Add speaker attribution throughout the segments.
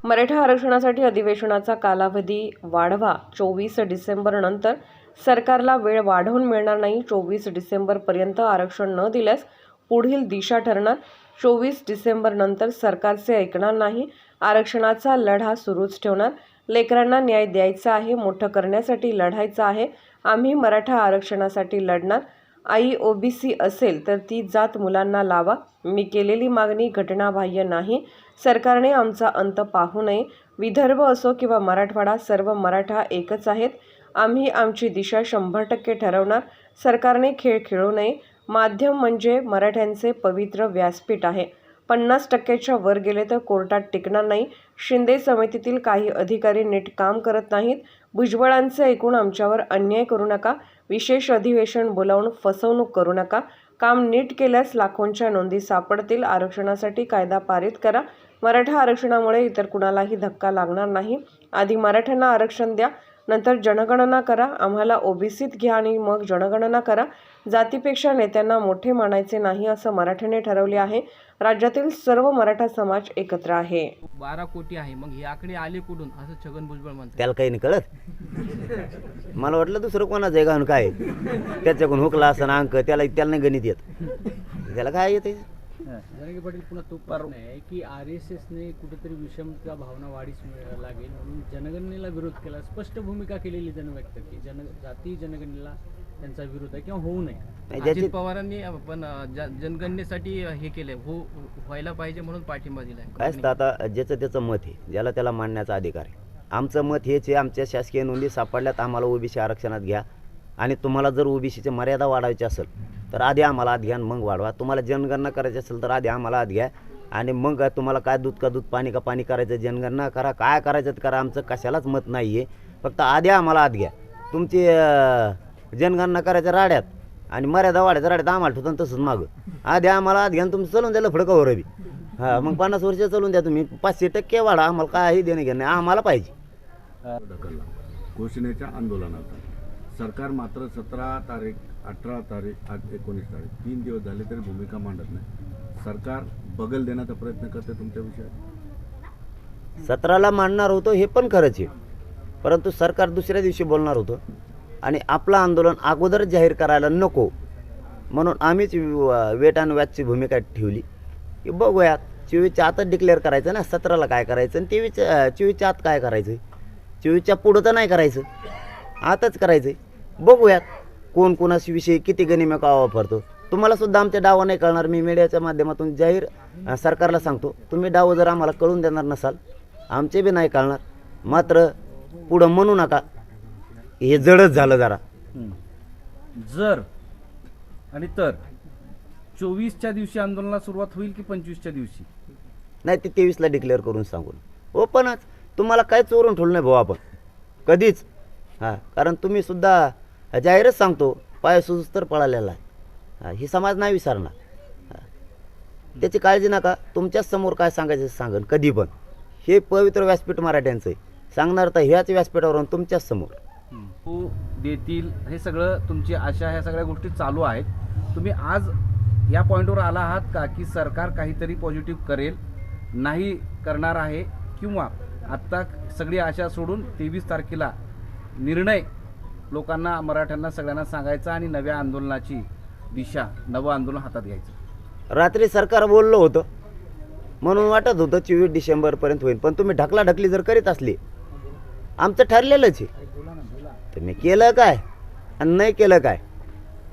Speaker 1: मराठा आरक्षणासाठी अधिवेशनाचा कालावधी वाढवा. 24 डिसेंबर नंतर सरकारला वेळ वाढवून मिळणार नाही. 24 डिसेंबरपर्यंत आरक्षण न दिल्यास पुढील दिशा ठरणार. 24 डिसेंबर नंतर सरकारचे ऐकणार नाही. आरक्षणाचा लढा सुरूच ठेवणार. लेकरांना न्याय द्यायचा आहे, मोठं करण्यासाठी लढायचं आहे. आम्ही मराठा आरक्षणासाठी लढणार. आई ओबीसी असेल तर ती जात मुलांना लावा. मी केलेली मागणी घटनाबाह्य नाही. सरकारने आमचा अंत पाहू नये. विदर्भ असो किंवा मराठवाडा, सर्व मराठा एकच आहेत. आम्ही आमची दिशा 100% ठरवणार. सरकारने खेळ खेळू नये. माध्यम म्हणजे मराठ्यांचे पवित्र व्यासपीठ आहे. 50%च्या वर गेले तर कोर्टात टिकणार नाही. शिंदे समितीतील काही अधिकारी नीट काम करत नाहीत. भुजबळांचे ऐकून आमच्यावर अन्याय करू नका. विशेष अधिवेशन बोलावून फसवणूक करू नका. काम नीट केल्यास लाखोंच्या नोंदी सापडतील. आरक्षणासाठी कायदा पारित करा. मराठा आरक्षणामुळे इतर कुणालाही धक्का लागणार नाही. आधी मराठ्यांना आरक्षण द्या, नंतर जनगणना करा. आम्हाला ओबीसीत घ्या आणि मग जनगणना करा. जातीपेक्षा नेत्यांना मोठे मानायचे नाही असं मराठ्याने ठरवले आहे. राज्यातील सर्व मराठा समाज एकत्र आहे.
Speaker 2: 12 कोटी आहे, मग हे आकडे आले कुठून असं छगन भुजबळ म्हणतात.
Speaker 3: त्याला काही नाही कळत. मला वाटलं दुसरं कोणाचं आहे का काय, त्याच्याकडून हुकला असं अंक, त्याला नाही गणित येत. त्याला काय येते.
Speaker 4: जरांगे पाटील पुन्हा तो कारण आहे की RSSने कुठेतरी विषमता भावना वाढीस लागेल म्हणून जनगणनेला विरोध केला. स्पष्ट भूमिका केलेली त्यांनी व्यक्त की जाती जनगणनेला त्यांचा विरोध आहे किंवा होऊ नये.
Speaker 2: अजित पवारांनी पण जनगणनेसाठी हे केलंय, व्हायला पाहिजे म्हणून पाठिंबा दिलाय.
Speaker 3: काय असतं आता, ज्याचं त्याचं मत आहे, ज्याला त्याला मांडण्याचा अधिकार आहे. आमचं मत हेच आहे, आमच्या शासकीय नोंदी सापडल्यात, आम्हाला ओबीसी आरक्षणात घ्या. आणि तुम्हाला जर ओबीसीची मर्यादा वाढवायची असेल तर आधी आम्हाला आत घ्या, मग वाढवा. तुम्हाला जनगणना करायची असेल तर आधी आम्हाला आत घ्या, आणि मग तुम्हाला काय दूध का दूध, पाणी का पाणी करायचं, जनगणना करा, काय करायचं ते करा. आमचं कशालाच मत नाही आहे. फक्त आधी आम्हाला आत घ्या. तुमची जनगणना करायच्या राड्यात आणि मर्यादा वाढायच्या राड्यात आम्हाला ठेवतं तसंच मागं. आधी आम्हाला आत घ्या आणि तुमचं चलून द्यायला फडकावर बी. हां, मग 50 वर्ष चलून द्या तुम्ही. 500% वाढा, आम्हाला काही देणं घेणं नाही, आम्हाला पाहिजे.
Speaker 5: ढकलला घोषणेच्या आंदोलनात सरकार मात्र 17 तारीख, 18 तारीख, आज 19 तारीख 3 दिवस झाले तरी भूमिका मांडत नाही. सरकार बगल देण्याचा प्रयत्न करते तुमच्या विषयात.
Speaker 3: 17ला मांडणार होतो हे पण खरंच आहे, परंतु सरकार दुसऱ्या दिवशी बोलणार होतं आणि आपलं आंदोलन अगोदर जाहीर करायला नको म्हणून आम्हीच वेट अँड वॅचची भूमिका ठेवली की बघूयात 24च्या आतच डिक्लेअर करायचं ना. 17ला काय करायचं आणि 24च्या आत काय करायचं. 24च्या पुढं तर नाही करायचं, आताच करायचं. बघूयात कोण कोणाशी विषयी किती गनिम्या का वापरतो. तुम्हाला सुद्धा आमच्या डावा नाही कळणार. मी मीडियाच्या माध्यमातून जाहीर सरकारला सांगतो, तुम्ही डाव जर आम्हाला कळून देणार नसाल, आमचे बी नाही कळणार. मात्र पुढं म्हणू नका, हे जडच झालं जरा.
Speaker 6: जर आणि तर 24च्या दिवशी आंदोलनाला सुरुवात होईल की 25च्या दिवशी?
Speaker 3: नाही, ते 23ला डिक्लेअर करून सांगून ओपनच. तुम्हाला काय चोरून ठेवलं नाही भाऊ आपण कधीच. हां, कारण तुम्ही सुद्धा जाहीरच सांगतो, पाय सुजूस तर पळालेला आहे. ही समाज नाही विसरणार. त्याची काळजी नका. तुमच्याच समोर काय सांगायचं सांगन कधी पण. हे पवित्र व्यासपीठ मराठ्यांचं आहे. सांगणार तर ह्याच व्यासपीठावरून तुमच्याच समोर.
Speaker 6: देतील हे सगळं तुमची आशा, ह्या सगळ्या गोष्टी चालू आहेत. तुम्ही आज या पॉईंटवर आला आहात का की सरकार काहीतरी पॉझिटिव्ह करेल, नाही करणार आहे, किंवा आत्ता सगळी आशा सोडून 23 तारखेला निर्णय लोकांना, मराठ्यांना सगळ्यांना सांगायचा आणि नव्या आंदोलनाची दिशा, नवं आंदोलन हातात घ्यायचं?
Speaker 3: रात्री सरकार बोललं होतं म्हणून वाटत होतं 24 डिसेंबरपर्यंत होईल, पण तुम्ही ढकलाढकली जर करीत असली, आमचं ठरलेलंच आहे. तुम्ही केलं काय आणि नाही केलं काय,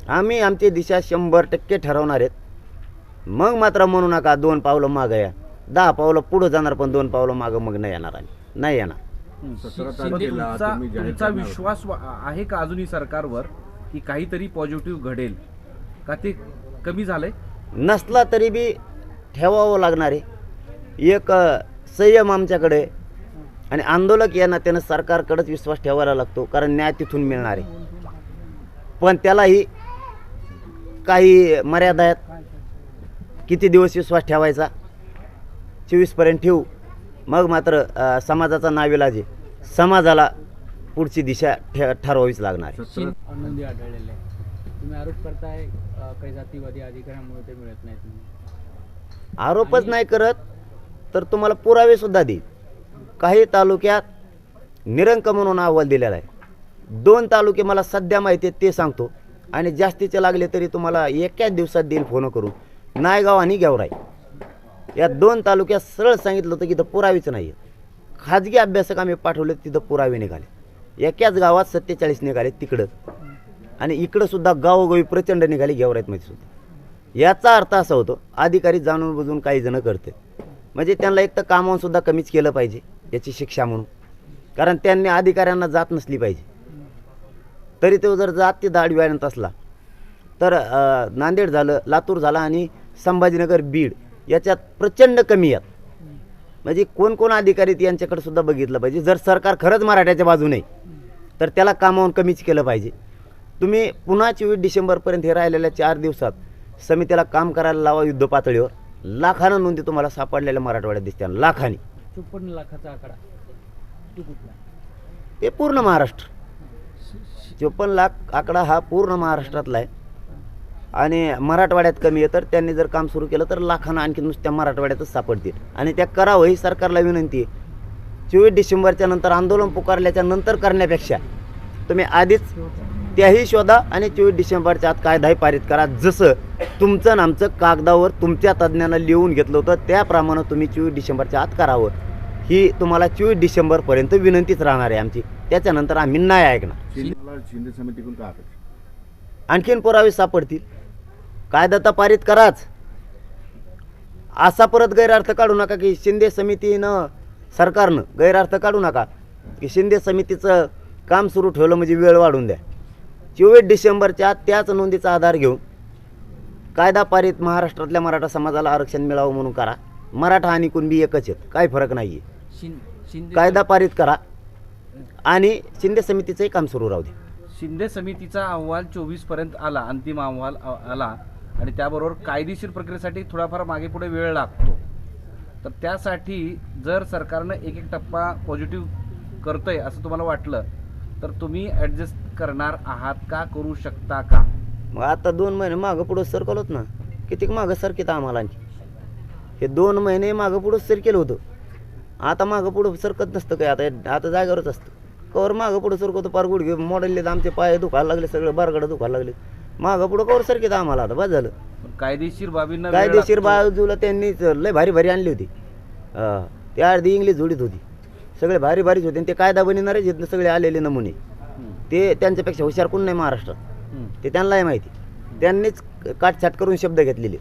Speaker 3: आम्ही आमची दिशा 100% ठरवणार आहेत. मग मात्र म्हणू नका 2 पावलं मागं या, 10 पावलं पुढं जाणार पण 2 पावलं मागं मग नाही येणार. आणि नाही येणार.
Speaker 5: 17 तारखेला तुम्ही जाहीर
Speaker 6: तुमचा
Speaker 5: करणार
Speaker 6: विश्वास आहे का अजूनही सरकारवर की काहीतरी पॉझिटिव्ह घडेल, का ते कमी झालंय?
Speaker 3: नसला तरी बी ठेवावं लागणार आहे. एक संयम आमच्याकडे आणि आंदोलक या नात्यानं सरकारकडेच विश्वास ठेवायला लागतो, कारण न्याय तिथून मिळणार आहे. पण त्यालाही काही मर्यादा आहेत. किती दिवस विश्वास ठेवायचा, 24पर्यंत ठेवू. मग मात्र समाजाचा नाविलाज आहे. समाजाला पुढची दिशा ठरवावीच लागणार आहे.
Speaker 4: नोंदी आढळलेल्या आहे. तुम्ही आरोप करताय काही जातीवादी अधिकाऱ्यांमुळे ते मिळत नाहीत.
Speaker 3: आरोपच नाही करत तर तुम्हाला पुरावे सुद्धा देईल. काही तालुक्यात निरंक म्हणून अहवाल दिलेला आहे. 2 तालुके मला सध्या माहिती आहेत ते सांगतो, आणि जास्तीचे लागले तरी तुम्हाला एकाच दिवसात देईल फोन करून. नायगाव आणि गेवराई या 2 तालुक्यात सरळ सांगितलं होतं की इथं पुरावेच नाही आहे. खाजगी अभ्यासक आम्ही पाठवले, तिथं पुरावे निघाले. एकाच गावात 47 निघाले तिकडं, आणि इकडं सुद्धा गावोगावी प्रचंड निघाले गेवराईतमध्ये सुद्धा. याचा अर्थ असा होतो अधिकारी जाणून बुजून काही जण करते, म्हणजे त्यांना एक तर कामावून सुद्धा कमीच केलं पाहिजे याची शिक्षा म्हणून, कारण त्यांनी अधिकाऱ्यांना जात नसली पाहिजे. तरी तो जर जात ते दाढी आणत असला तर नांदेड झालं, लातूर झाला आणि संभाजीनगर बीड याच्यात प्रचंड कमी आहेत. म्हणजे कोण अधिकारी यांच्याकडे सुद्धा बघितलं पाहिजे. जर सरकार खरंच मराठ्याच्या बाजूने तर त्याला कामावून कमीच केलं पाहिजे. तुम्ही पुन्हा 24 डिसेंबरपर्यंत हे राहिलेल्या 4 दिवसात समितीला काम करायला लावा युद्ध पातळीवर. लाखानं नोंदी तुम्हाला सापडलेल्या मराठवाड्यात दिसत्या, लाखांनी.
Speaker 4: 54 लाखाचा आकडा तो कुठला?
Speaker 3: ते पूर्ण महाराष्ट्र. 54 लाख आकडा हा पूर्ण महाराष्ट्रातला आहे, आणि मराठवाड्यात कमी आहे. तर त्यांनी जर काम सुरू केलं तर लाखांना आणखी नुसत्या मराठवाड्यातच सापडतील, आणि त्या करावं ही सरकारला विनंती आहे. 24 डिसेंबरच्या नंतर आंदोलन पुकारल्याच्या नंतर करण्यापेक्षा तुम्ही आधीच त्याही शोधा आणि 24 डिसेंबरच्या आत कायदाही पारित करा. जसं तुमचं आणि आमचं कागदावर तुमच्या तज्ज्ञानं लिहून घेतलं होतं त्याप्रमाणे तुम्ही 24 डिसेंबरच्या आत करावं, ही तुम्हाला 24 डिसेंबरपर्यंत विनंतीच राहणार आहे आमची. त्याच्यानंतर आम्ही नाही ऐकणार.
Speaker 5: शिंदे समितीकडून काय अपेक्षा?
Speaker 3: आणखीन पुरावे सापडतील. कायदा तर पारित कराच. असा परत गैरअर्थ काढू नका की शिंदे समितीनं सरकारनं गैरअर्थ काढू नका की शिंदे समितीचं काम सुरू ठेवलं म्हणजे वेळ वाढून द्या. 24 डिसेंबरच्या आत त्याच नोंदीचा आधार घेऊन कायदा पारित महाराष्ट्रातल्या मराठा समाजाला आरक्षण मिळावं म्हणून करा. मराठा आणि कुणबी एकच आहेत, काही फरक नाही आहे.
Speaker 2: शिंदे
Speaker 3: कायदा पारित करा आणि शिंदे समितीचंही काम सुरू राहू द्या.
Speaker 6: शिंदे समितीचा अहवाल 24 पर्यंत आला, अंतिम अहवाल आला, आणि त्याबरोबर कायदेशीर प्रक्रियेसाठी थोडाफार मागे पुढे वेळ लागतो. तर त्यासाठी जर सरकारनं एक टप्पा पॉझिटिव्ह करतंय असं तुम्हाला वाटलं तर तुम्ही ॲडजस्ट करणार आहात का, करू शकता का?
Speaker 3: मग आता 2 महिने मागं पुढं सरकलोत ना, किती मागं सरकीत आम्हाला आणखी. हे 2 महिने मागं पुढं सरकेलं होतं. आता मागं पुढं सरकत नसतं काय, आता जागेवरच असतं. कवर मागं पुढं सरकवतं, पार गुडघे मोडले, आमचे पाय दुखायला लागले, सगळं बारगडं दुखायला लागले. मागं पुढं कवर सरकीत आम्हाला आता बस झालं.
Speaker 6: कायदेशीर बाबींना
Speaker 3: कायदेशीर बाजूला त्यांनी लय भारी आणली होती. ती अर्धी इंग्लिश जोडीत होती, सगळे भारीच होते. आणि ते कायदा बनणारेच आहेत सगळे आलेले नमुने. ते त्यांच्यापेक्षा हुशार कोण नाही महाराष्ट्रात, ते त्यांनाही माहिती. त्यांनीच काटछाट करून शब्द घेतलेले.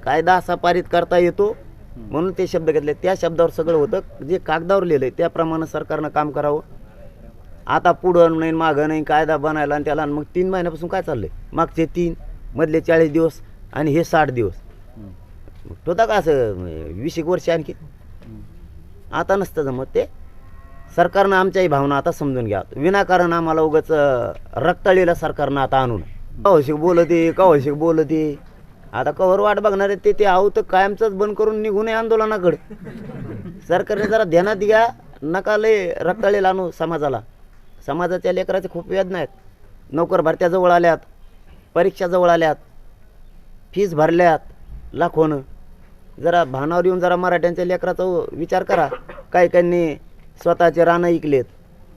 Speaker 3: कायदा असा पारित करता येतो म्हणून ते शब्द घेतले. त्या शब्दावर सगळं होतं, जे कागदावर लिहिलं आहे त्याप्रमाणे सरकारनं काम करावं. आता पुढं नाही मागं नाही कायदा बनायला, आणि त्याला मग 3 महिन्यापासून काय चाललंय, मागचे 3 मधले 40 दिवस आणि हे 60 दिवस होता का असं 20 वर्ष आणखी. आता नसतं जमत ते. सरकारनं आमच्याही भावना आता समजून घ्या. विनाकारण आम्हाला उगाच रक्ताळीला सरकारनं आता आणून कवाशिक बोलते आता कवर वाट बघणार आहे ते आहो तर कायमचंच बंद करून निघू नये आंदोलनाकडे. सरकारने जरा ध्यानात घ्या, नका लय रक्ताळीला आणू समाजाला. समाजाच्या लेकराचे खूप वेदना आहेत. नोकर भरत्या जवळ आल्यात, परीक्षा जवळ आल्यात, फीस भरल्यात लाखोनं. जरा भानावर येऊन जरा मराठ्यांच्या लेकराचा विचार करा. काही स्वतःचे रानं ऐकलेत,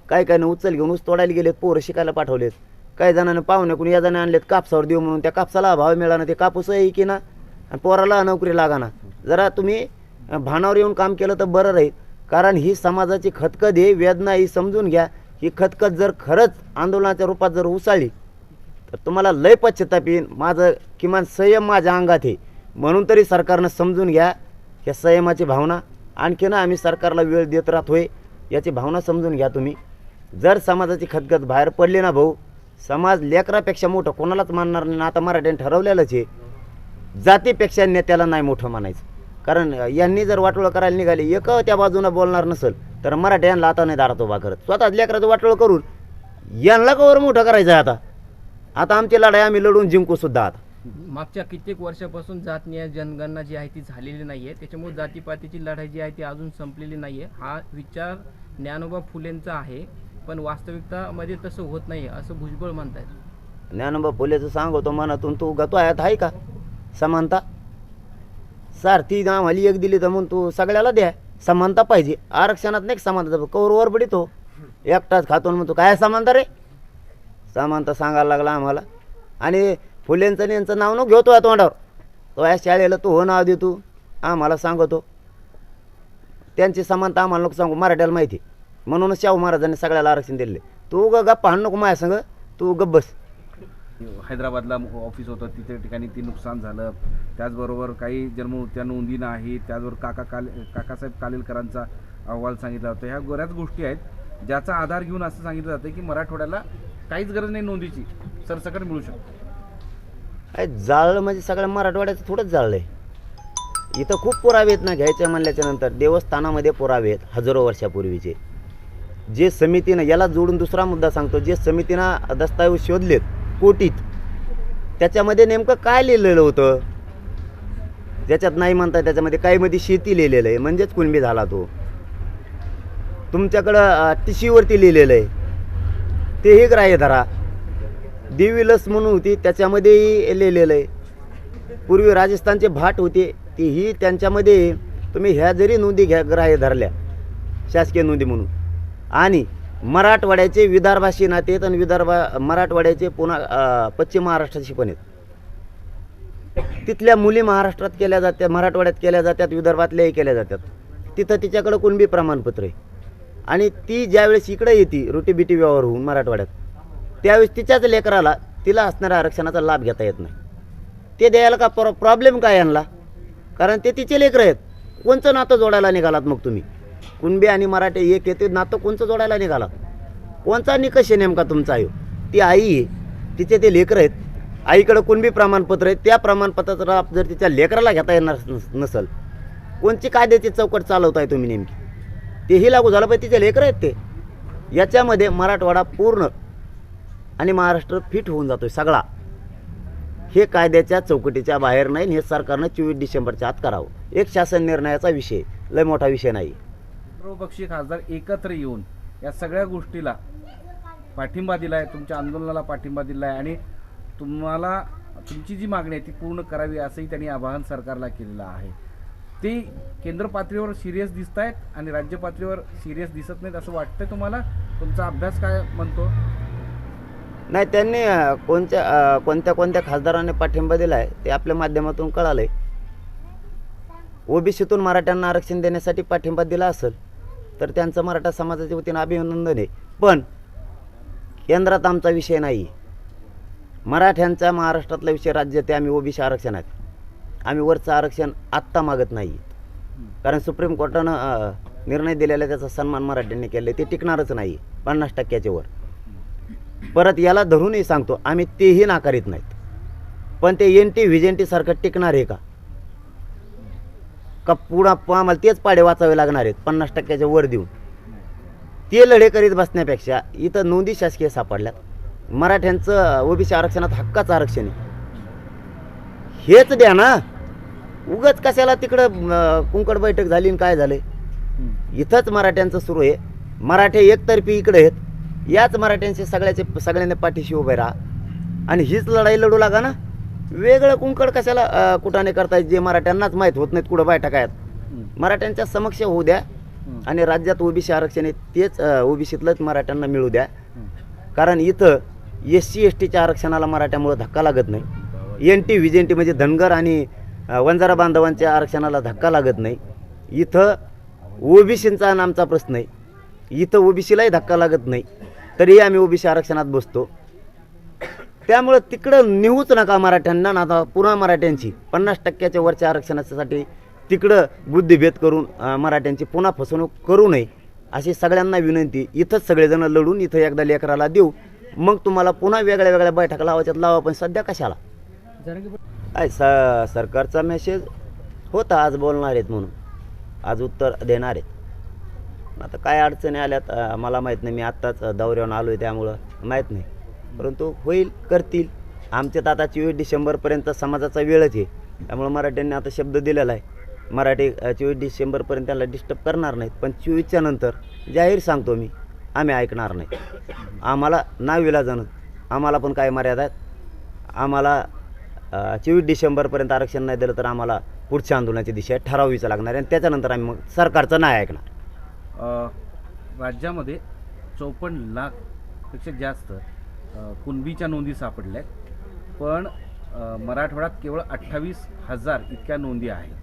Speaker 3: काही उचल घेऊन ऊस तोडायला गेलेत, पोरं शिकायला पाठवलेत. काही जणांना पाहुण्याकडून या जणांना आणलेत कापसावर देऊ म्हणून, त्या कापसाला भाव मिळाला, ते कापूसही की ना आणि पोराला नोकरी लागाना. जरा तुम्ही भानावर येऊन काम केलं तर बरं राहील. कारण ही समाजाची खतखत आहे, वेदना ही समजून घ्या. ही खतखत जर खरंच आंदोलनाच्या रूपात जर उसाळली तर तुम्हाला लय पश्चाताप येईल. माझं किमान संयम माझ्या अंगात आहे म्हणून तरी सरकारनं समजून घ्या. ह्या संयमाची भावना आणखीन आम्ही सरकारला वेळ देत राहतोय याची भावना समजून घ्या तुम्ही. जर समाजाची खतखत बाहेर पडली ना भाऊ, समाज लेकरापेक्षा मोठं कोणालाच मानणार नाही. आता मराठ्यांनी ठरवलेलंच आहे, जातीपेक्षा नेत्याला नाही मोठं मानायचं. कारण यांनी जर वाटोळं करायला निघाले, एक त्या बाजूनं बोलणार नसेल तर मराठ्यांना आता नाही दारात उभा करत. स्वतःच लेकराचं वाटोळं करून यांना कवर मोठं करायचं आहे. आता आमची लढाई आम्ही लढून जिंकू सुद्धा. आता
Speaker 2: मागच्या कित्येक वर्षापासून जातनीय जनगणना जी आहे ती झालेली नाही आहे, त्याच्यामुळे जातीपातीची लढाई जी आहे ती अजून संपलेली नाही आहे. हा विचार ज्ञानोबा फुलेंचा आहे, पण वास्तविकतामध्ये तसं होत नाही असं भुजबळ म्हणतात.
Speaker 3: ज्ञानोबा फुलेचं सांगतो मनातून, तू गतोयात आहे का समानता? सारथी आम्हाला एक दिली तर म्हणून तू सगळ्याला द्या. समानता पाहिजे. आरक्षणात नाही समानता, कौरवर बडितो एकटाच खातो आणि म्हणतो काय समानता रे, समानता सांगायला लागला आम्हाला. आणि फुलेंचं आणि यांचं नाव नको घेतो या तोंडावर, तो या शाळेला तू हो नाव देतो आम्हाला सांगतो. त्यांची समानता आम्हाला नको सांगू, मराठ्याला माहिती. म्हणूनच शाहू महाराजांनी सगळ्याला आरक्षण दिले. तू गप्पा हाण नको माझ्या संग, तू गप्प बस.
Speaker 6: हैदराबादला ऑफिस होतं तिथे ठिकाणी ती नुकसान झालं. त्याचबरोबर काही जन्ममृत्यूच्या नोंदी नाही. त्याचबरोबर काकासाहेब कालेलकरांचा अहवाल सांगितला होता. ह्या बऱ्याच गोष्टी आहेत ज्याचा आधार घेऊन असं सांगितलं जातं की मराठवाड्याला काहीच गरज नाही नोंदीची, सरसकट मिळू शकते.
Speaker 3: जाळलं म्हणजे सगळ्या मराठवाड्याचं थोडंच जाळलं आहे. इथं खूप पुरावे आहेत ना घ्यायच्या म्हणल्याच्या नंतर. देवस्थानामध्ये पुरावे आहेत हजारो वर्षापूर्वीचे. जे समितीनं, याला जोडून दुसरा मुद्दा सांगतो, जे समितीनं दस्तऐवज शोधलेत कोटीत, त्याच्यामध्ये नेमकं काय लिहिलेलं होतं, ज्याच्यात नाही म्हणताय त्याच्यामध्ये काही मध्ये शेती लिहिलेलं आहे, म्हणजेच कुणबी झाला तो. तुमच्याकडं टिशीवरती लिहिलेलं आहे, तेही ग्राह्य धरा. देवी लस म्हणून होती त्याच्यामध्येही लिहिलेलं आहे. पूर्वी राजस्थानचे भाट होते तेही त्यांच्यामध्ये, तुम्ही ह्या जरी नोंदी ग्राह्य धरल्या शासकीय नोंदी म्हणून. आणि मराठवाड्याचे विदर्भाशी नाते आहेत आणि मराठवाड्याचे पुन्हा पश्चिम महाराष्ट्राशी पण आहेत. तिथल्या मुली महाराष्ट्रात केल्या जात्या, मराठवाड्यात केल्या जातात, विदर्भातल्याही केल्या जातात. तिथं तिच्याकडं कुणबी प्रमाणपत्र आहे. आणि ती ज्यावेळेस इकडे येते रोटीबिटी व्यवहार होऊन मराठवाड्यात, त्यावेळेस तिच्याच लेकराला तिला असणाऱ्या आरक्षणाचा लाभ घेता येत नाही. ते द्यायला का प्रॉब्लेम काय आणला, कारण ते तिचे लेकरं आहेत. कोणचं नातं जोडायला निघालात मग तुम्ही? कुणबी आणि मराठे एक येते, नातं कोणचं जोडायला निघालात? कोणचा निकष आहे नेमका तुमचा? आहे ती आई आहे, तिचे ते लेकरं आहेत. आईकडं कुणबी प्रमाणपत्र आहे, त्या प्रमाणपत्राचा लाभ जर तिच्या लेकराला घेता येणार नसेल, कोणची कायद्याची चौकट चालवताय तुम्ही नेमकी? तेही लागू झालं पाहिजे, तिचे लेकरं आहेत ते. याच्यामध्ये मराठवाडा पूर्ण आणि महाराष्ट्र फिट होऊन जातोय सगळा. हे कायद्याच्या चौकटीच्या बाहेर नाही. हे सरकारनं 24 डिसेंबरच्या आत करावं. एक शासन निर्णयाचा विषय, लय मोठा विषय नाही.
Speaker 6: सर्वपक्षीय खासदार एकत्र येऊन या सगळ्या गोष्टीला पाठिंबा दिला आहे, तुमच्या आंदोलनाला पाठिंबा दिला आहे आणि तुम्हाला तुमची जी मागणी आहे ती पूर्ण करावी असंही त्यांनी आवाहन सरकारला केलेलं आहे. ते केंद्र पातळीवर सिरियस दिसत आहेत आणि राज्य पातळीवर सिरियस दिसत नाहीत असं वाटतंय तुम्हाला? तुमचा अभ्यास काय म्हणतो?
Speaker 3: नाही, त्यांनी कोणत्या खासदारांनी पाठिंबा दिला आहे ते आपल्या माध्यमातून कळालं आहे. ओबीसीतून मराठ्यांना आरक्षण देण्यासाठी पाठिंबा दिला असेल तर त्यांचं मराठा समाजाच्या वतीनं अभिनंदन आहे. पण केंद्रात आमचा विषय नाही. मराठ्यांचा महाराष्ट्रातला विषय राज्य ते आम्ही ओबीसी आरक्षण आहेत. आम्ही वरचं आरक्षण आत्ता मागत नाही, कारण सुप्रीम कोर्टानं निर्णय दिलेला त्याचा सन्मान मराठ्यांनी केला, ते टिकणारच नाही 50% वर. परत याला धरूनही सांगतो, आम्ही तेही नाकारीत नाहीत. पण ते NT व्हिजेंटी सारखं टिकणार आहे का पुढं आम्हाला तेच पाडे वाचावे लागणार आहेत 50% वर देऊन? ते लढे करीत बसण्यापेक्षा इथं नोंदी शासकीय सापडल्यात. मराठ्यांचं ओबीसी आरक्षणात हक्काचं आरक्षण आहे, हेच द्या ना. उगाच कशाला तिकडं कुंकड बैठक झाली आणि काय झालं? इथंच मराठ्यांचं सुरू आहे. मराठे एकतर्फी इकडे आहेत. याच मराठ्यांशी सगळ्यांनी पाठीशी उभे राहा आणि हीच लढाई लढू लागा ना. वेगळं कुंकड कशाला कुठाने करतायत, जे मराठ्यांनाच माहीत होत नाहीत कुठं बैठका आहेत. मराठ्यांच्या समक्ष होऊ द्या आणि राज्यात ओबीसी आरक्षण आहे तेच ओबीसीतलंच मराठ्यांना मिळू द्या. कारण इथं SC STच्या आरक्षणाला मराठ्यामुळं धक्का लागत नाही. NT व्हिजेंटी म्हणजे धनगर आणि वंजारा बांधवांच्या आरक्षणाला धक्का लागत नाही. इथं ओबीसींचा आणि आमचा प्रश्न आहे. इथं ओबीसीलाही धक्का लागत नाही, तरीही आम्ही ओबीसी आरक्षणात बसतो. त्यामुळं तिकडं नेऊच नका मराठ्यांना. ना आता पुन्हा मराठ्यांची 50% वरच्या आरक्षणासाठी तिकडं बुद्धिभेद करून मराठ्यांची पुन्हा फसवणूक करू नये अशी सगळ्यांना विनंती. इथंच सगळेजण लढून इथं एकदा लेकराला देऊ, मग तुम्हाला पुन्हा वेगळ्या वेगळ्या बैठका लावायच्यात लावा, पण सध्या कशाला? सरकारचा मेसेज होता आज बोलणार आहेत म्हणून, आज उत्तर देणार आहेत. आता काय अडचणी आल्यात मला माहीत नाही. मी आत्ताच दौऱ्यावरून आलो आहे त्यामुळं माहीत नाही, परंतु होईल, करतील. आमच्यात आता 24 डिसेंबरपर्यंत समाजाचा वेळच आहे. त्यामुळं मराठ्यांनी आता शब्द दिलेला आहे, मराठी 24 डिसेंबरपर्यंत त्याला डिस्टर्ब करणार नाहीत. पण 24च्या नंतर जाहीर सांगतो मी, आम्ही ऐकणार नाही. आम्हाला नाविलाजानं, आम्हाला पण काय मर्यादा आहेत. आम्हाला 24 डिसेंबरपर्यंत आरक्षण नाही दिलं तर आम्हाला पुढच्या आंदोलनाची दिशा ठरवावीच लागणार आहे आणि त्याच्यानंतर आम्ही मग सरकारचं नाही ऐकणार.
Speaker 6: राज्यामध्ये 54 लाखपेक्षा जास्त कुणबीच्या नोंदी सापडल्या आहेत, पण मराठवाड्यात केवळ 28,000 इतक्या नोंदी आहेत.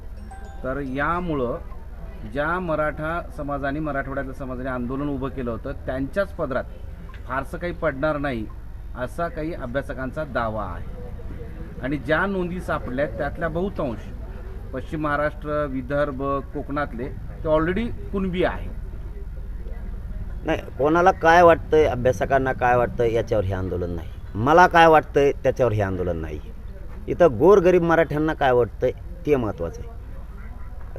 Speaker 6: तर यामुळं ज्या मराठा समाजाने मराठवाड्यातल्या समाजाने आंदोलन उभं केलं होतं त्यांच्याच पदरात फारसं काही पडणार नाही असा काही अभ्यासकांचा दावा आहे. आणि ज्या नोंदी सापडल्या आहेत त्यातल्या बहुतांश पश्चिम महाराष्ट्र, विदर्भ, कोकणातले ते ऑलरेडी कुणबी आहे.
Speaker 3: नाही, कोणाला काय वाटतंय, अभ्यासकांना काय वाटतंय याच्यावर हे आंदोलन नाही. मला काय वाटतंय त्याच्यावर हे आंदोलन नाही. इथं गोरगरीब मराठ्यांना काय वाटतंय ते महत्त्वाचं आहे.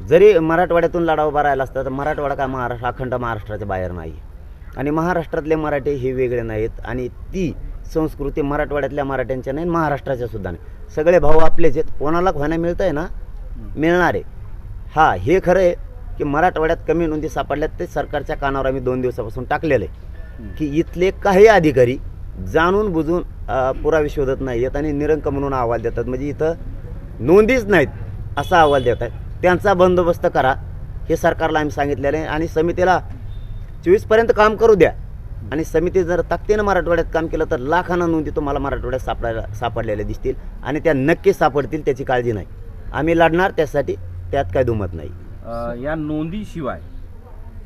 Speaker 3: जरी मराठवाड्यातून लढा उभा राहिला असता तर मराठवाडा काय महाराष्ट्र अखंड महाराष्ट्राच्या बाहेर नाही आणि महाराष्ट्रातले मराठे हे वेगळे नाहीत आणि ती संस्कृती मराठवाड्यातल्या मराठ्यांच्या नाही, महाराष्ट्राच्या सुद्धा नाही. सगळे भाऊ आपलेच आहेत. कोणाला व्हायला मिळतं आहे ना, मिळणार आहे. हां, हे खरं आहे की मराठवाड्यात कमी नोंदी सापडल्यात ते सरकारच्या कानावर आम्ही 2 दिवसापासून टाकलेलं आहे की इथले काही अधिकारी जाणून बुजून पुरावे शोधत नाही आहेत आणि निरंक म्हणून अहवाल देतात. म्हणजे इथं नोंदीच नाहीत असा अहवाल देत आहेत. त्यांचा बंदोबस्त करा हे सरकारला आम्ही सांगितलेलं आहे आणि समितीला 24पर्यंत काम करू द्या आणि समिती जर ताकदीनं मराठवाड्यात काम केलं तर लाखांना नोंदी तुम्हाला मराठवाड्यात सापडलेल्या दिसतील आणि त्या नक्की सापडतील, त्याची काळजी नाही. आम्ही लढणार त्यासाठी, त्यात काय दुमत नाही.
Speaker 6: या नोंदीशिवाय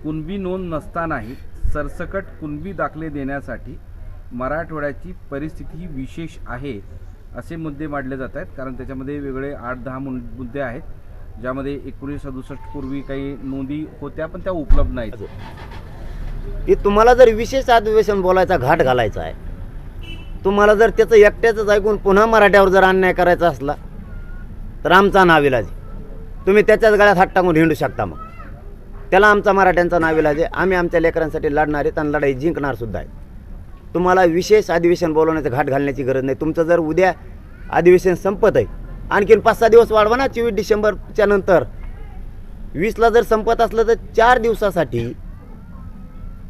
Speaker 6: कुणबी नोंद नसतानाही सरसकट कुणबी दाखले देण्यासाठी मराठवाड्याची परिस्थिती ही विशेष आहे असे मुद्दे मांडले जात आहेत. कारण त्याच्यामध्ये वेगळे 8-10 मुद्दे आहेत ज्यामध्ये 1967 पूर्वी काही नोंदी होत्या पण त्या उपलब्ध नाहीत.
Speaker 3: की तुम्हाला जर विशेष अधिवेशन बोलायचा घाट घालायचा आहे, तुम्हाला जर त्याचं एकट्याचंच ऐकून पुन्हा मराठ्यावर जर अन्याय करायचा असला तर आमचा नाविलाज आहे. तुम्ही त्याच्याच गळ्यात हात टाकून हिंडू शकता. मग त्याला आमचा मराठ्यांचा नाविलाज आहे. आम्ही आमच्या लेकरांसाठी लढणार आहेत आणि लढाई जिंकणार सुद्धा आहे. तुम्हाला विशेष अधिवेशन बोलवण्याचं घाट घालण्याची गरज नाही. तुमचं जर उद्या अधिवेशन संपत आहे, आणखीन 5-6 दिवस वाढवा ना. 24 डिसेंबरच्या नंतर 20ला जर संपत असलं तर 4 दिवसासाठी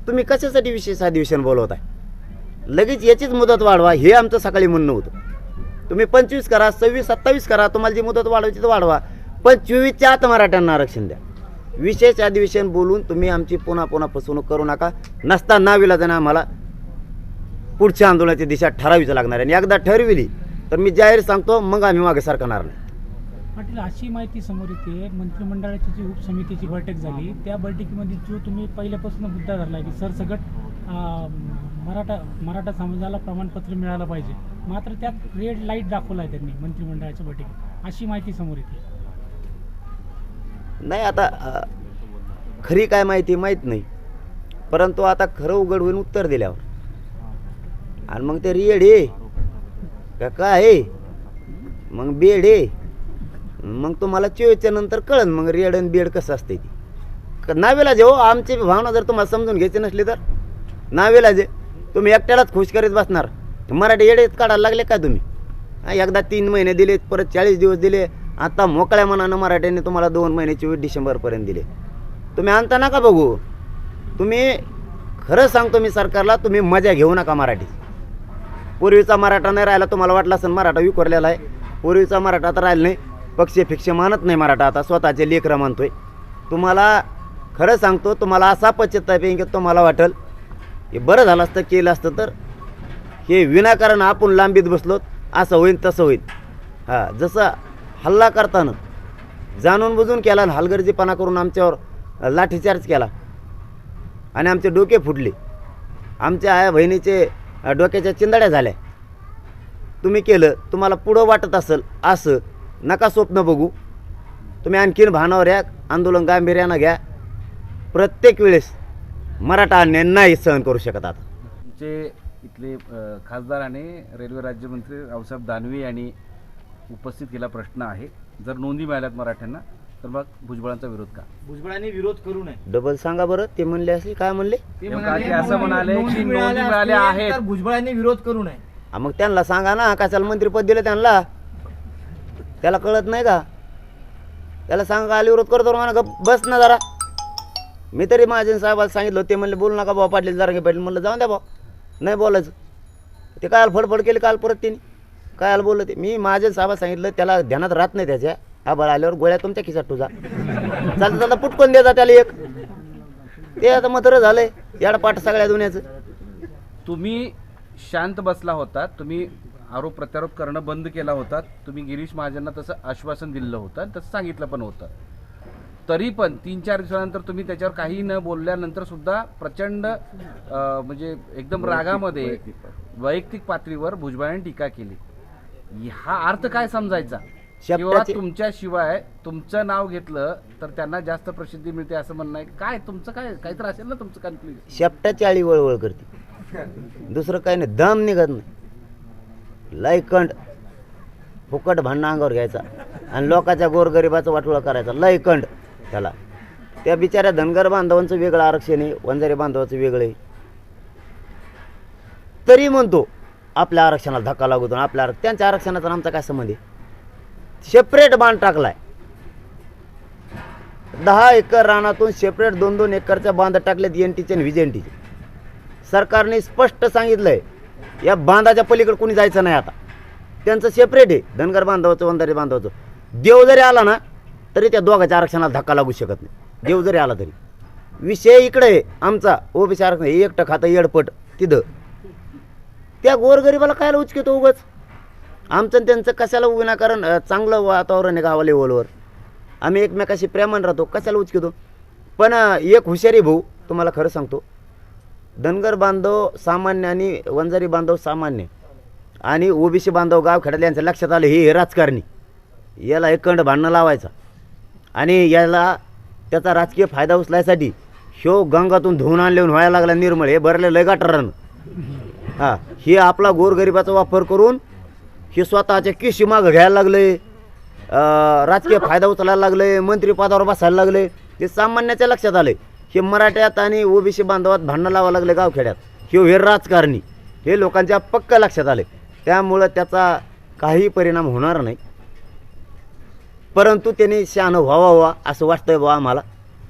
Speaker 3: तुम्ही कशासाठी विशेष अधिवेशन बोलवत आहे? लगेच याचीच मुदत वाढवा, हे आमचं सकाळी म्हणणं होतं. तुम्ही 25 करा, 26-27 करा, तुम्हाला जी मुदत वाढवायची तर वाढवा, पण 24च्या आत मराठ्यांना आरक्षण द्या. विशेष अधिवेशन बोलून तुम्ही आमची पुन्हा फसवणूक करू नका. नसता नाविलाजाने आम्हाला पुढच्या आंदोलनाची दिशा ठरावीच लागणार आहे आणि एकदा ठरविली तर मी जाहीर सांगतो, मग आम्ही मागे सरकणार नाही.
Speaker 7: पाटील, अशी माहिती समोर येते मंत्रिमंडळाची जी उपसमितीची बैठक झाली त्या बैठकीमध्ये जो तुम्ही पहिल्यापासून मुद्दा धरला की सरसकट मराठा समाजाला प्रमाणपत्र मिळालं पाहिजे, मात्र त्यात रेड लाईट दाखवला आहे त्यांनी मंत्रिमंडळाच्या बैठकीत, अशी माहिती समोर येते.
Speaker 3: नाही, आता खरी काय माहिती माहीत नाही, परंतु आता खरं उघड होऊन उत्तर दिल्यावर आणि मग ते रिएड आहे का काय आहे, मग बेड आहे, मग तुम्हाला 24च्या नंतर कळन मग रेड आणि बेड कसं असते ती. नावेलाज हो, आमची भावना जर तुम्हाला समजून घ्यायची नसली तर नावेलाज आहे. तुम्ही एकट्यालाच खुश करीत बसणार. मराठी येडेत काढायला लागले काय तुम्ही? एकदा 3 महिने दिले, परत 40 दिवस दिले, आता मोकळ्या मनानं मराठ्यांनी तुम्हाला 2 महिने 24 डिसेंबरपर्यंत दिले. तुम्ही आणता नका बघू. तुम्ही खरं सांगतो मी सरकारला, तुम्ही मजा घेऊ नका मराठी. पूर्वीचा मराठा नाही राहिला. तुम्हाला वाटलं असेल मराठा विखुरलेला आहे. पूर्वीचा मराठा आता राहिला नाही. पक्ष फिक्ष मानत नाही मराठा, आता स्वतःचे लेकरं मानतोय. तुम्हाला खरं सांगतो, तुम्हाला असा पश्चाताप येईल की तुम्हाला वाटेल हे बरं झालं असतं, केलं असतं तर हे विनाकारण आपण लांबीत बसलो असं होईल तसं होईल. हां, जसं हल्ला करताना जाणून बुजून केला आणि हलगर्जीपणा करून आमच्यावर लाठीचार्ज केला आणि आमचे डोके फुटले, आमच्या आया बहिणीचे डोक्याच्या चिंदाड्या झाल्या. तुम्ही केलं, तुम्हाला पुढं वाटत असेल असं नका स्वप्न बघू. तुम्ही आणखीन भानावर या, आंदोलन गांभीर्यानं घ्या. प्रत्येक वेळेस मराठा अन्याय नाही सहन करू शकत. आता
Speaker 6: तुमचे इथले खासदार आणि रेल्वे राज्यमंत्री रावसाहेब दानवे यांनी उपस्थित केला प्रश्न आहे, जर नोंदी मिळाल्यात मराठ्यांना तर मग भुजबळांचा विरोध का?
Speaker 4: भुजबळांनी विरोध करू नये.
Speaker 3: डबल सांगा बरं. ते म्हणले असे काय म्हणले?
Speaker 4: ते
Speaker 6: असं म्हणाले की नोंदी मिळाल्या आहेत
Speaker 4: तर भुजबळांनी विरोध करू नये.
Speaker 3: मग त्यांना सांगा ना, कशाला मंत्रीपद दिलं त्यांना? त्याला कळत नाही का? त्याला सांगा आली विरोध करतो म्हणा, बस ना जरा. मी तरी महाजन साहेबाला सांगितलं, ते म्हणले बोलू नका भाऊ पाटील जरांगे पाटील. म्हणलं जाऊन द्या भाऊ, नाही बोलायचं. ते काल फडफड केली काल परत तिने काय बोललं ते. मी महाजन साहेबाला सांगितलं, त्याला ध्यानात राहत नाही त्याच्या. आबाळ आल्यावर गोळ्या तुमच्या खिशात तुझा चालता चालता पुटकून द्यायचा त्याला एक. ते आता मथर झालंय याड पाठ सगळ्या दुनियाचं.
Speaker 6: तुम्ही शांत बसला होता, तुम्ही आरोप प्रत्यारोप करणं बंद केला होता, तुम्ही गिरीश महाजनना तसं आश्वासन दिलं होतं आणि तसं सांगितलं पण होतं. तरी पण 3-4 दिवसानंतर तुम्ही त्याच्यावर काही न बोलल्यानंतर सुद्धा प्रचंड म्हणजे एकदम रागामध्ये वैयक्तिक पातळीवर भुजबळांनी टीका केली. हा अर्थ काय समजायचा? किंवा तुमच्याशिवाय तुमचं नाव घेतलं तर त्यांना जास्त प्रसिद्धी मिळते असं म्हणणं आहे. काय तुमचं काहीतरी असेल ना तुमचं कन्फ्युजन.
Speaker 3: शेपटाची आळी वळवळ करते, दुसरं काही नाही. दम निघत नाही. लयकंड फुकट भांडणं अंगावर घ्यायचा आणि लोकांच्या गोरगरिबाचं वाटोळं करायचा. लयकंड त्याला. त्या बिचाऱ्या धनगर बांधवांचं वेगळं आरक्षण आहे, वंजारी बांधवाचं वेगळं आहे. तरी म्हणतो आपल्या आरक्षणाला धक्का लागतो. आपल्या त्यांच्या आरक्षणाचा आमचा काय संबंध आहे? सेपरेट बांध टाकलाय. 10 एकर रानातून सेपरेट 2-2 एकरच्या बांध टाकलेत एनटीचे आणि व्हीजेनटीचे. सरकारने स्पष्ट सांगितलंय या बांधाच्या पलीकडे कोणी जायचं नाही. आता त्यांचं सेपरेट आहे, धनगर बांधवाचं वंजारी बांधवाचं. देव जरी आला ना तरी त्या दोघांच्या आरक्षणाला धक्का लागू शकत नाही. देव जरी आला तरी. विषय इकडे आहे आमचा ओबीसी आरक्षण. एकटं खातं येडपट तिथं. त्या गोरगरिबाला कायला उचकेतो उगाच? आमचं आणि त्यांचं कशाला विनाकारण चांगलं वातावरण आहे गावा लेवलवर. आम्ही एकमेकाशी प्रेमान राहतो, कशाला उचकितो? पण एक हुशारी भाऊ तुम्हाला खरं सांगतो, धनगर बांधव सामान्य आणि वंजारी बांधव सामान्य आणि ओबीसी बांधव गावखेड्यात यांच्या लक्षात आलं हे राजकारणी. याला एकंड भांडणं लावायचा आणि याला त्याचा राजकीय फायदा उचलायसाठी ह्यो गंगातून धुवून आणलेून व्हायला लागला निर्मळ. हे भरले लय गटारानं. हां, हे आपला गोरगरिबाचा वापर करून हे स्वतःच्या केशी मागं घ्यायला लागले, राजकीय फायदा उचलायला लागले, मंत्रिपदावर बसायला लागले. ते सामान्याच्या लक्षात आले. हे मराठ्यात आणि ओबीसी बांधवात भांडणं लावायला लागले गावखेड्यात. हे राजकारणी हे लोकांच्या पक्क लक्षात आले. त्यामुळं त्याचा काही परिणाम होणार नाही. परंतु त्यांनी शहाणं व्हावा असं वाटतंय बा आम्हाला,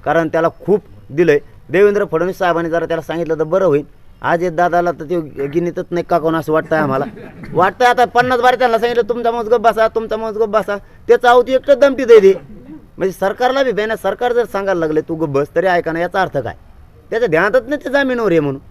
Speaker 3: कारण त्याला खूप दिलंय. देवेंद्र फडणवीस साहेबांनी जरा त्याला सांगितलं तर बरं होईल. आज एक दादाला तर ते गिनीतच नाही का कोण असं वाटतंय आम्हाला. वाटतंय आता 50 बारी त्यांना सांगितलं तुमचा मौज गप बसा, तुमचा मौज गप बसा. त्याचा अवती एकटं दमटी दे. म्हणजे सरकारला बी बेना. सरकार जर सांगायला लागले तू गप बस तरी ऐका ना, याचा अर्थ काय? त्याच्या ध्यानातच नाही ते जामीनवर आहे म्हणून.